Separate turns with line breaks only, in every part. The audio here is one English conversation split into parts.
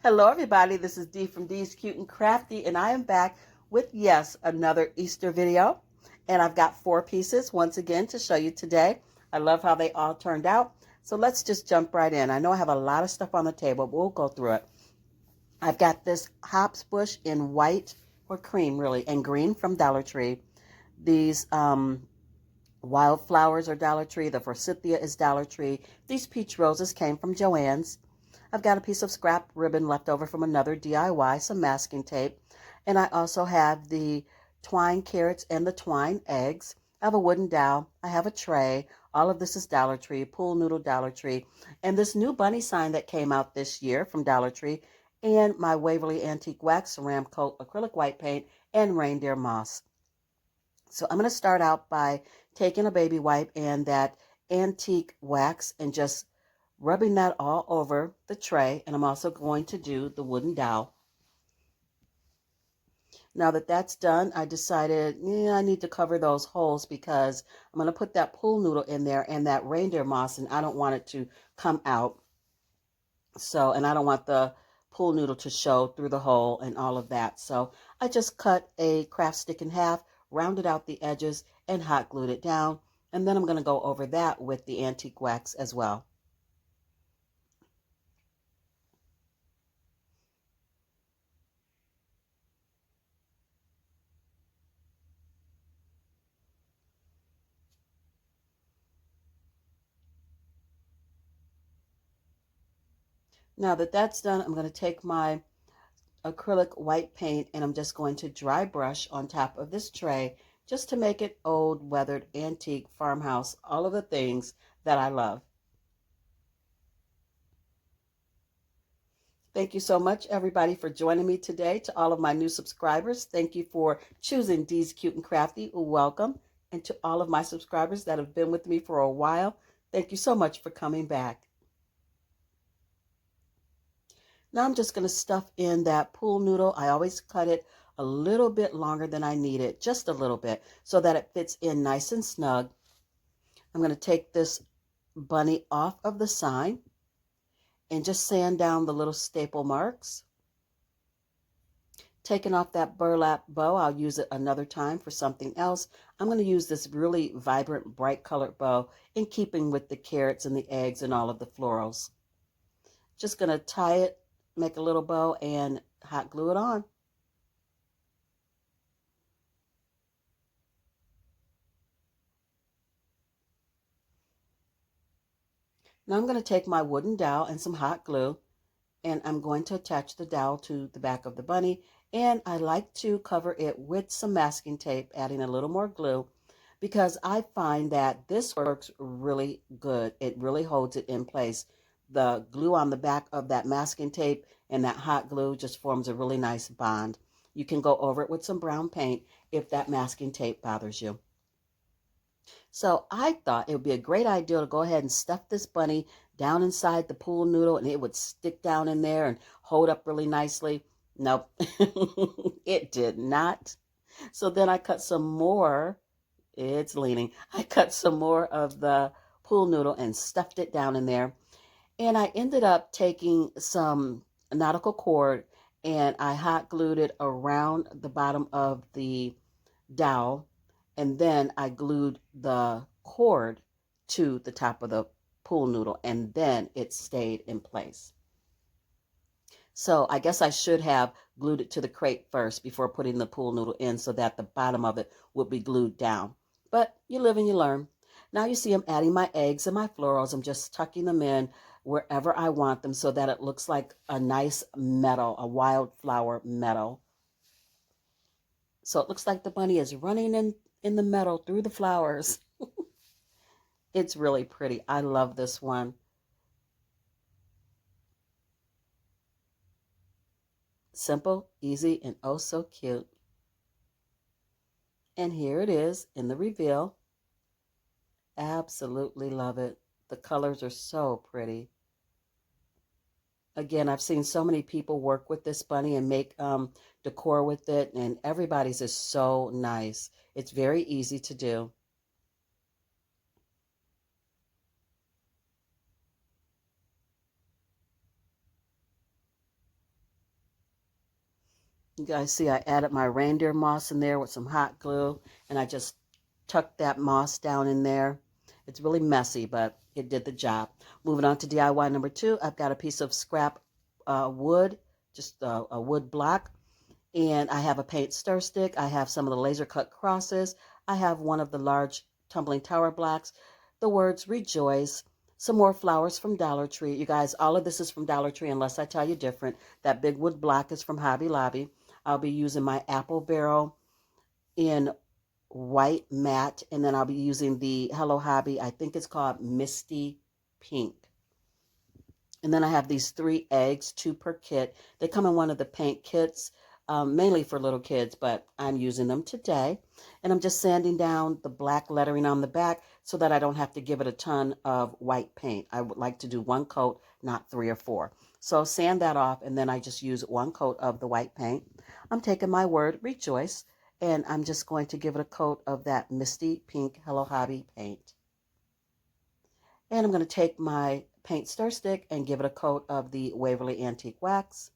Hello, everybody. This is Dee from Dee's Cute and Crafty, and I am back with, yes, another Easter video. And I've got 4 pieces once again to show you today. I love how they all turned out. So let's just jump right in. I know I have a lot of stuff on the table, but we'll go through it. I've got this hops bush in white or cream, really, and green from Dollar Tree. These wildflowers are Dollar Tree. The forsythia is Dollar Tree. These peach roses came from Joann's. I've got a piece of scrap ribbon left over from another DIY, some masking tape, and I also have the twine carrots and the twine eggs. I have a wooden dowel. I have a tray. All of this is Dollar Tree, pool noodle Dollar Tree, and this new bunny sign that came out this year from Dollar Tree, and my Waverly Antique Wax Ceramic Coat acrylic white paint and reindeer moss. So I'm going to start out by taking a baby wipe and that antique wax and just rubbing that all over the tray. And I'm also going to do the wooden dowel. Now that that's done, I decided, I need to cover those holes because I'm going to put that pool noodle in there and that reindeer moss, and I don't want it to come out. So, and I don't want the pool noodle to show through the hole and all of that. So I just cut a craft stick in half, rounded out the edges, and hot glued it down. And then I'm going to go over that with the antique wax as well. Now that that's done, I'm going to take my acrylic white paint and I'm just going to dry brush on top of this tray just to make it old, weathered, antique, farmhouse, all of the things that I love. Thank you so much, everybody, for joining me today. To all of my new subscribers, thank you for choosing Dee's Cute and Crafty. Welcome. And to all of my subscribers that have been with me for a while, thank you so much for coming back. Now I'm just going to stuff in that pool noodle. I always cut it a little bit longer than I need it, just a little bit, so that it fits in nice and snug. I'm going to take this bunny off of the sign and just sand down the little staple marks. Taking off that burlap bow, I'll use it another time for something else. I'm going to use this really vibrant, bright colored bow in keeping with the carrots and the eggs and all of the florals. Just going to tie it, make a little bow, and hot glue it on. Now I'm going to take my wooden dowel and some hot glue, and I'm going to attach the dowel to the back of the bunny, and I like to cover it with some masking tape, adding a little more glue, because I find that this works really good. It really holds it in place. The glue on the back of that masking tape and that hot glue just forms a really nice bond. You can go over it with some brown paint if that masking tape bothers you. So I thought it would be a great idea to go ahead and stuff this bunny down inside the pool noodle and it would stick down in there and hold up really nicely. Nope, it did not. So then I cut some more, it's leaning. I cut some more of the pool noodle and stuffed it down in there. And I ended up taking some nautical cord and I hot glued it around the bottom of the dowel, and then I glued the cord to the top of the pool noodle, and then it stayed in place. So I guess I should have glued it to the crate first before putting the pool noodle in so that the bottom of it would be glued down. But you live and you learn. Now you see I'm adding my eggs and my florals. I'm just tucking them in wherever I want them so that it looks like a nice meadow, a wildflower meadow. So it looks like the bunny is running in the meadow through the flowers. It's really pretty. I love this one. Simple, easy, and oh so cute. And here it is in the reveal. Absolutely love it. The colors are so pretty. Again, I've seen so many people work with this bunny and make decor with it, and everybody's is so nice. It's very easy to do. You guys see I added my reindeer moss in there with some hot glue, and I just tucked that moss down in there. It's really messy, but it did the job. Moving on to DIY number 2, I've got a piece of scrap wood, just a wood block, and I have a paint stir stick. I have some of the laser cut crosses. I have one of the large tumbling tower blocks, the words rejoice, some more flowers from Dollar Tree. You guys, all of this is from Dollar Tree unless I tell you different. That big wood block is from Hobby Lobby. I'll be using my apple barrel in white matte, and then I'll be using the Hello Hobby, I think it's called Misty Pink. And then I have these 3 eggs, 2 per kit. They come in one of the paint kits, mainly for little kids, but I'm using them today. And I'm just sanding down the black lettering on the back so that I don't have to give it a ton of white paint. I would like to do 1 coat, not 3 or 4. So sand that off, and then I just use 1 coat of the white paint. I'm taking my word, rejoice, and I'm just going to give it a coat of that Misty Pink Hello Hobby paint. And I'm going to take my paint stir stick and give it a coat of the Waverly Antique Wax.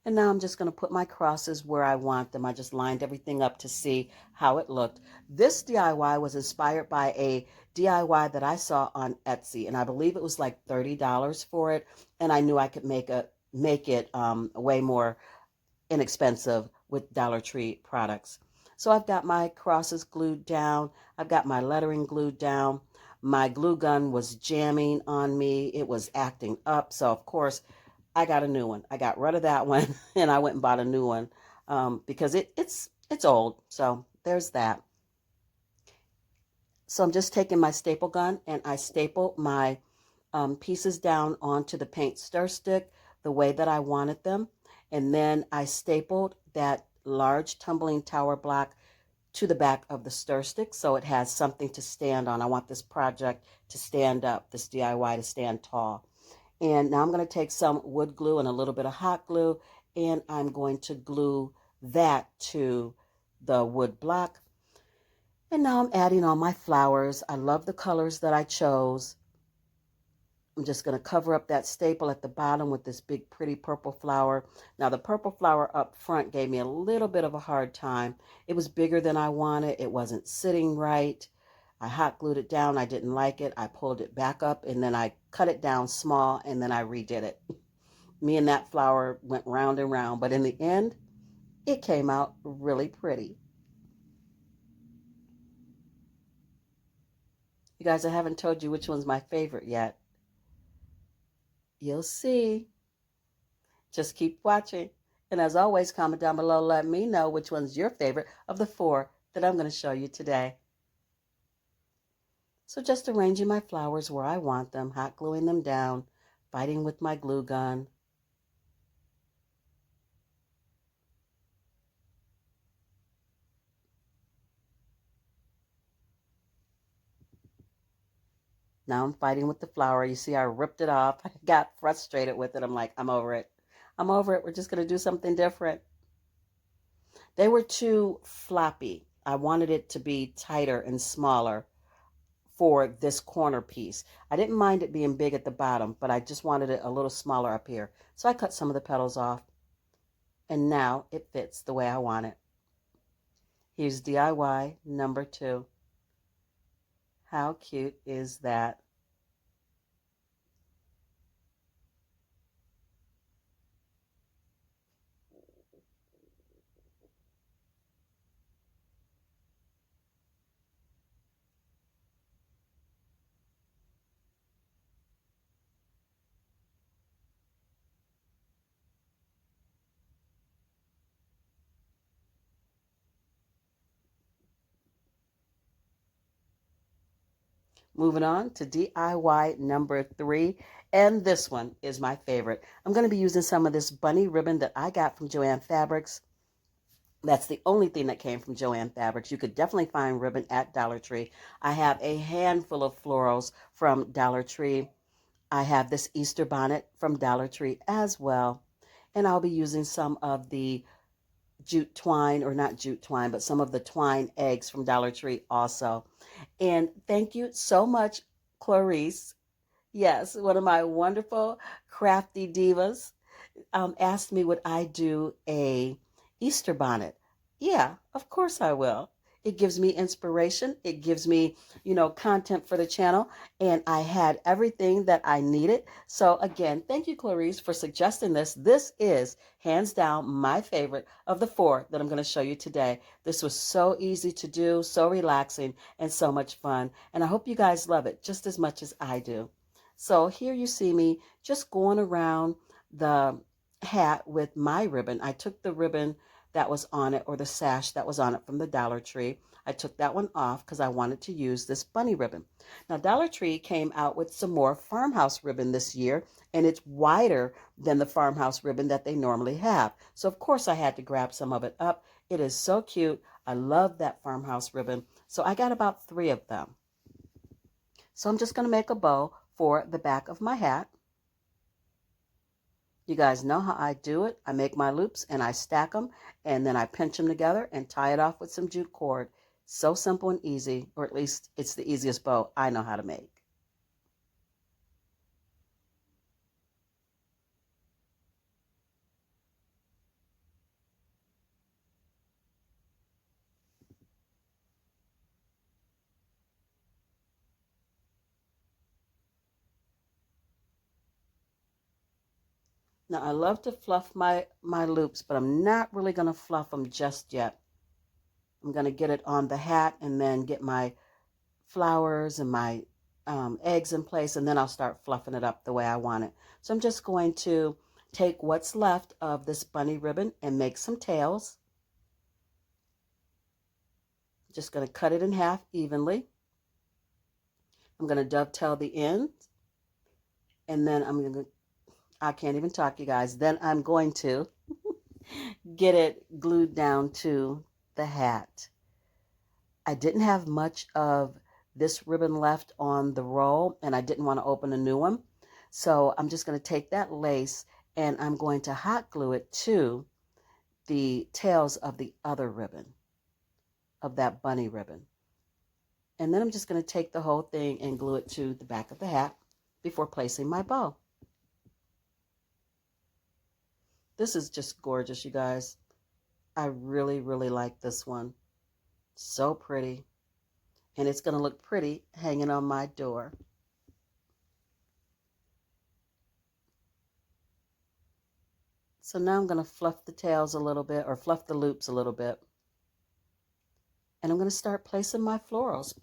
And now I'm just going to put my crosses where I want them. I just lined everything up to see how it looked. This DIY was inspired by a DIY that I saw on Etsy, and I believe it was like $30 for it. And I knew I could make it way more inexpensive with Dollar Tree products. So I've got my crosses glued down. I've got my lettering glued down. My glue gun was jamming on me. It was acting up. So, of course, I got a new one. I got rid of that one and I went and bought a new one because it's old. So there's that. So I'm just taking my staple gun and I staple my pieces down onto the paint stir stick the way that I wanted them. And then I stapled that large tumbling tower block to the back of the stir stick so it has something to stand on. I want this project to stand up, this DIY to stand tall. And now I'm going to take some wood glue and a little bit of hot glue, and I'm going to glue that to the wood block. And now I'm adding on my flowers. I love the colors that I chose. I'm just going to cover up that staple at the bottom with this big pretty purple flower. Now the purple flower up front gave me a little bit of a hard time. It was bigger than I wanted. It wasn't sitting right. I hot glued it down. I didn't like it. I pulled it back up and then I cut it down small and then I redid it. Me and that flower went round and round, but in the end, it came out really pretty. You guys, I haven't told you which one's my favorite yet. You'll see. Just keep watching. And as always, comment down below, let me know which one's your favorite of the 4 that I'm going to show you today. So just arranging my flowers where I want them, hot gluing them down, fighting with my glue gun. Now I'm fighting with the flower. You see I ripped it off. I got frustrated with it. I'm like, I'm over it. I'm over it. We're just going to do something different. They were too floppy. I wanted it to be tighter and smaller for this corner piece. I didn't mind it being big at the bottom, but I just wanted it a little smaller up here. So I cut some of the petals off. And now it fits the way I want it. Here's DIY number 2. How cute is that? Moving on to DIY number 3, and this one is my favorite. I'm going to be using some of this bunny ribbon that I got from Joann Fabrics. That's the only thing that came from Joann Fabrics. You could definitely find ribbon at Dollar Tree. I have a handful of florals from Dollar Tree. I have this Easter bonnet from Dollar Tree as well. And I'll be using some of the jute twine, or not jute twine, but some of the twine eggs from Dollar Tree also. And thank you so much, Clarice. Yes, one of my wonderful crafty divas asked me would I do a Easter bonnet. Yeah, of course I will. It gives me inspiration. It gives me, content for the channel. And I had everything that I needed. So again, thank you, Clarice, for suggesting this. This is hands down my favorite of the four that I'm going to show you today. This was so easy to do, so relaxing, and so much fun. And I hope you guys love it just as much as I do. So here you see me just going around the hat with my ribbon. I took the ribbon that was on it, or the sash that was on it from the Dollar Tree. I took that one off because I wanted to use this bunny ribbon. Now, Dollar Tree came out with some more farmhouse ribbon this year, and it's wider than the farmhouse ribbon that they normally have. So, of course, I had to grab some of it up. It is so cute. I love that farmhouse ribbon. So I got about 3 of them. So I'm just going to make a bow for the back of my hat. You guys know how I do it. I make my loops and I stack them, and then I pinch them together and tie it off with some jute cord. So simple and easy, or at least it's the easiest bow I know how to make. Now I love to fluff my loops, but I'm not really going to fluff them just yet. I'm going to get it on the hat and then get my flowers and my eggs in place, and then I'll start fluffing it up the way I want it. So I'm just going to take what's left of this bunny ribbon and make some tails. Just going to cut it in half evenly. I'm going to dovetail the end, and then I can't even talk, you guys. Then I'm going to get it glued down to the hat. I didn't have much of this ribbon left on the roll, and I didn't want to open a new one. So I'm just going to take that lace and I'm going to hot glue it to the tails of the other ribbon, of that bunny ribbon. And then I'm just going to take the whole thing and glue it to the back of the hat before placing my bow. This is just gorgeous, you guys. I really, really like this one. So pretty. And it's going to look pretty hanging on my door. So now I'm going to fluff the tails a little bit, or fluff the loops a little bit. And I'm going to start placing my florals.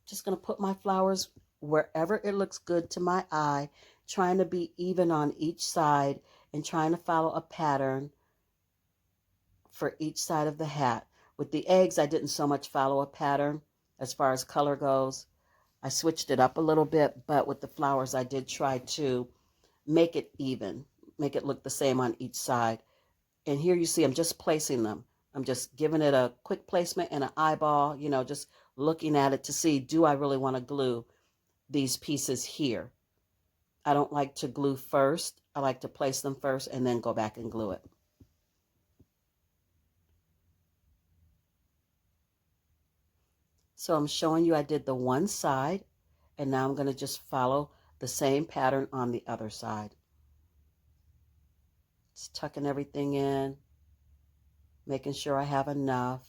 Just going to put my flowers wherever it looks good to my eye, trying to be even on each side and trying to follow a pattern for each side of the hat. With the eggs, I didn't so much follow a pattern as far as color goes. I switched it up a little bit, but with the flowers, I did try to make it even, make it look the same on each side. And here you see I'm just placing them. I'm just giving it a quick placement and an eyeball, just looking at it to see, do I really want to glue these pieces here? I don't like to glue first. I like to place them first and then go back and glue it. So I'm showing you I did the one side, and now I'm going to just follow the same pattern on the other side. Just tucking everything in, making sure I have enough.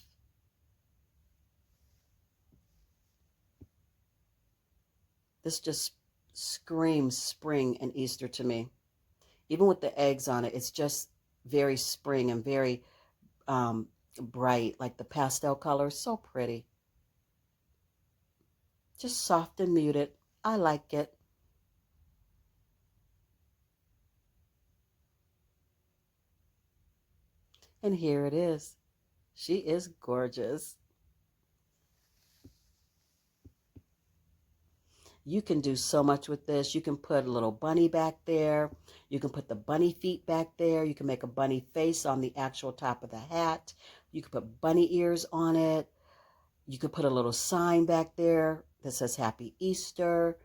This just screams spring and Easter to me. Even with the eggs on it, it's just very spring and very bright, like the pastel colors, so pretty. Just soft and muted. I like it. And here it is. She is gorgeous. You can do so much with this. You can put a little bunny back there. You can put the bunny feet back there. You can make a bunny face on the actual top of the hat. You can put bunny ears on it. You could put a little sign back there that says Happy Easter.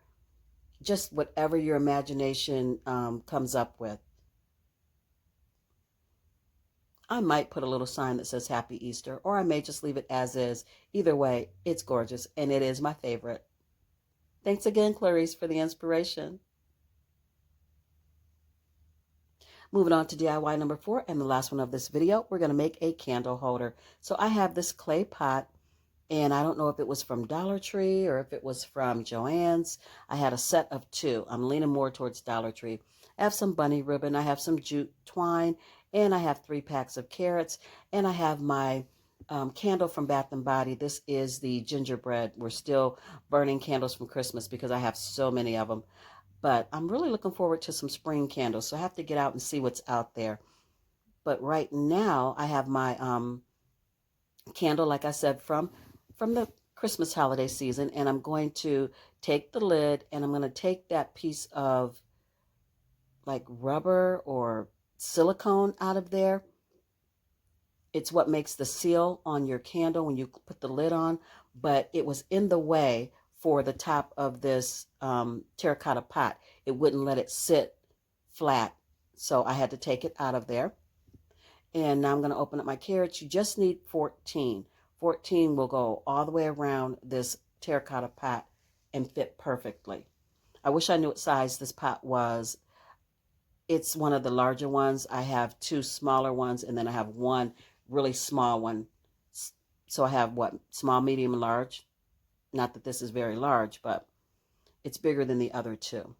Just whatever your imagination comes up with. I might put a little sign that says Happy Easter, or I may just leave it as is. Either way, it's gorgeous, and it is my favorite. Thanks again, Clarice, for the inspiration. Moving on to DIY number 4 and the last one of this video, we're going to make a candle holder. So I have this clay pot, and I don't know if it was from Dollar Tree or if it was from Joann's. I had a set of 2. I'm leaning more towards Dollar Tree. I have some bunny ribbon, I have some jute twine, and I have 3 packs of carrots, and I have my candle from Bath and Body. This is the gingerbread. We're still burning candles from Christmas because I have so many of them. But I'm really looking forward to some spring candles, so I have to get out and see what's out there. But right now, I have my candle, like I said, from the Christmas holiday season, and I'm going to take the lid, and I'm going to take that piece of like rubber or silicone out of there. It's what makes the seal on your candle when you put the lid on, but it was in the way for the top of this terracotta pot. It wouldn't let it sit flat, so I had to take it out of there. And now I'm going to open up my carrots. You just need 14. 14 will go all the way around this terracotta pot and fit perfectly. I wish I knew what size this pot was. It's one of the larger ones. I have 2 smaller ones, and then I have 1 really small one. So I have what? Small, medium, and large. Not that this is very large, but it's bigger than the other 2.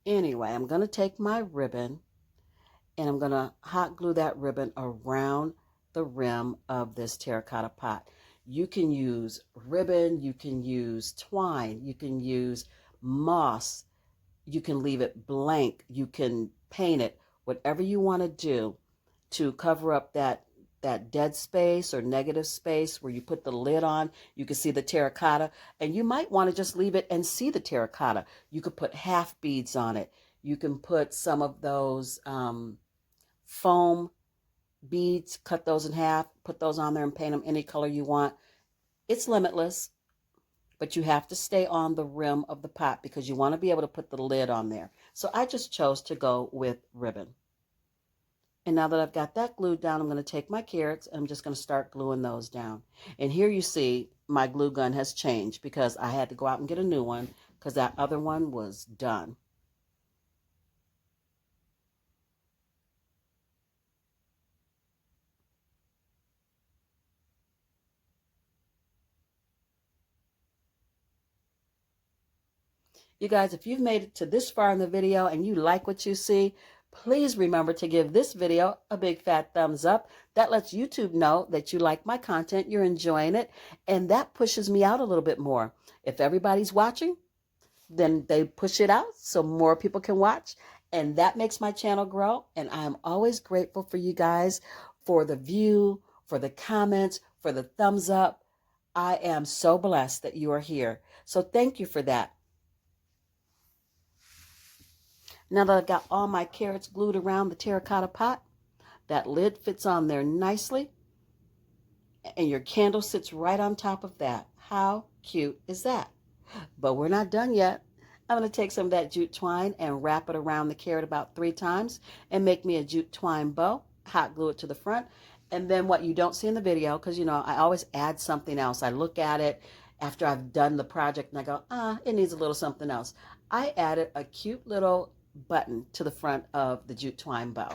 Anyway, I'm going to take my ribbon, and I'm going to hot glue that ribbon around the rim of this terracotta pot. You can use ribbon, you can use twine, you can use moss, you can leave it blank, you can paint it, whatever you want to do to cover up that dead space or negative space where you put the lid on. You can see the terracotta, and you might want to just leave it and see the terracotta. You could put half beads on it. You can put some of those foam beads, cut those in half, put those on there and paint them any color you want. It's limitless, but you have to stay on the rim of the pot because you want to be able to put the lid on there. So I just chose to go with ribbon. And now that I've got that glued down, I'm going to take my carrots and I'm just going to start gluing those down. And here you see my glue gun has changed because I had to go out and get a new one because that other one was done. You guys, if you've made it to this far in the video and you like what you see, please remember to give this video a big fat thumbs up. That lets YouTube know that you like my content, you're enjoying it, and that pushes me out a little bit more. If everybody's watching, then they push it out so more people can watch, and that makes my channel grow. And I'm always grateful for you guys, for the view, for the comments, for the thumbs up. I am so blessed that you are here. So thank you for that. Now that I've got all my carrots glued around the terracotta pot, that lid fits on there nicely, and your candle sits right on top of that. How cute is that? But we're not done yet. I'm going to take some of that jute twine and wrap it around the carrot about 3 times and make me a jute twine bow, hot glue it to the front. And then what you don't see in the video, because, you know, I always add something else. I look at it after I've done the project and I go, it needs a little something else. I added a cute little button to the front of the jute twine bow.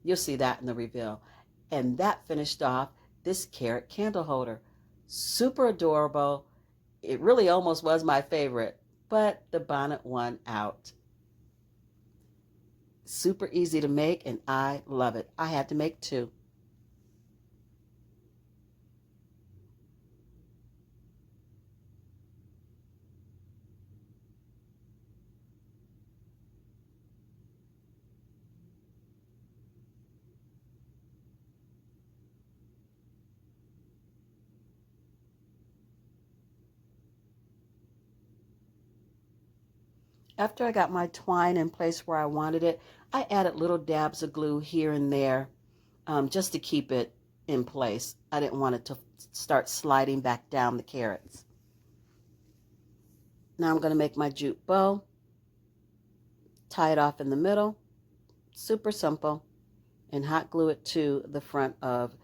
You'll see that in the reveal. And that finished off this carrot candle holder. Super adorable. It really almost was my favorite, but the bonnet won out. Super easy to make, and I love it. I had to make 2. After I got my twine in place where I wanted it, I added little dabs of glue here and there just to keep it in place. I didn't want it to start sliding back down the carrots. Now I'm going to make my jute bow, tie it off in the middle, super simple, and hot glue it to the front of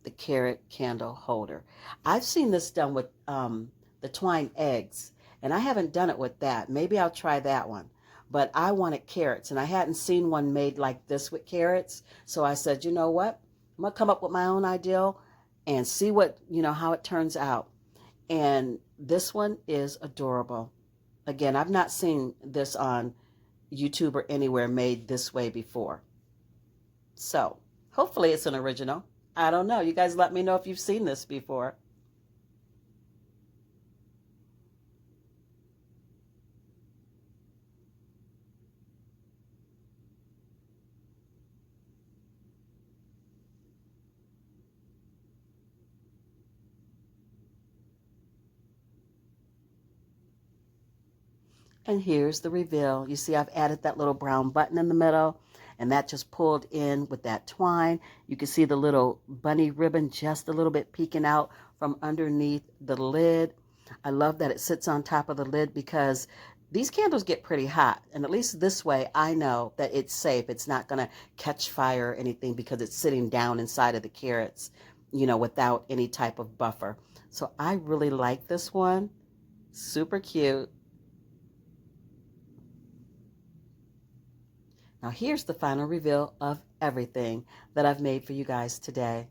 the carrot candle holder. I've seen this done with the twine eggs, and I haven't done it with that. Maybe I'll try that one. but I wanted carrots, and I hadn't seen one made like this with carrots. So I said, you know what? I'm going to come up with my own idea and see what, how it turns out. And this one is adorable. Again, I've not seen this on YouTube or anywhere made this way before. So hopefully it's an original. I don't know. You guys let me know if you've seen this before. And here's the reveal. You see I've added that little brown button in the middle, and that just pulled in with that twine. You can see the little bunny ribbon just a little bit peeking out from underneath the lid. I love that it sits on top of the lid because these candles get pretty hot. And at least this way, I know that it's safe. It's not going to catch fire or anything because it's sitting down inside of the carrots, without any type of buffer. So I really like this one. Super cute. Now here's the final reveal of everything that I've made for you guys today.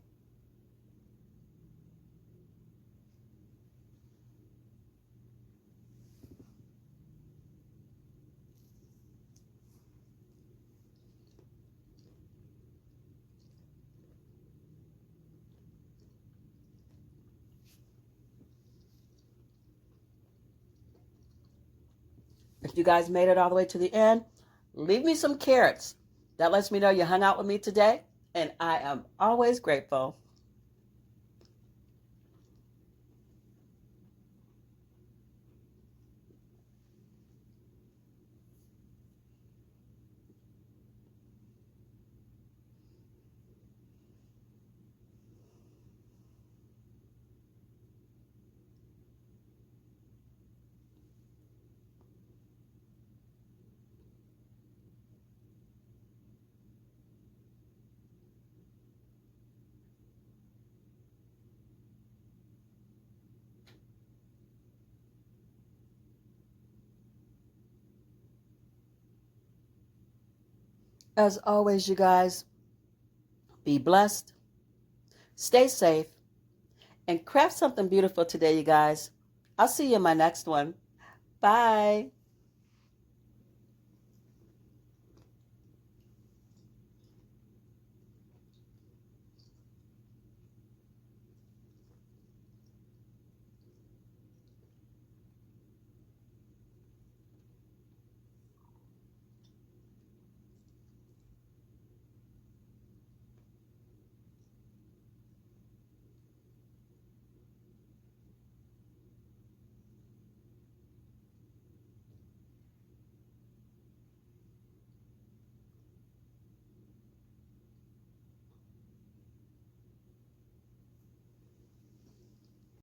If you guys made it all the way to the end, leave me some carrots. That lets me know you hung out with me today, and I am always grateful. As always, you guys, be blessed, stay safe, and craft something beautiful today, you guys. I'll see you in my next one. Bye.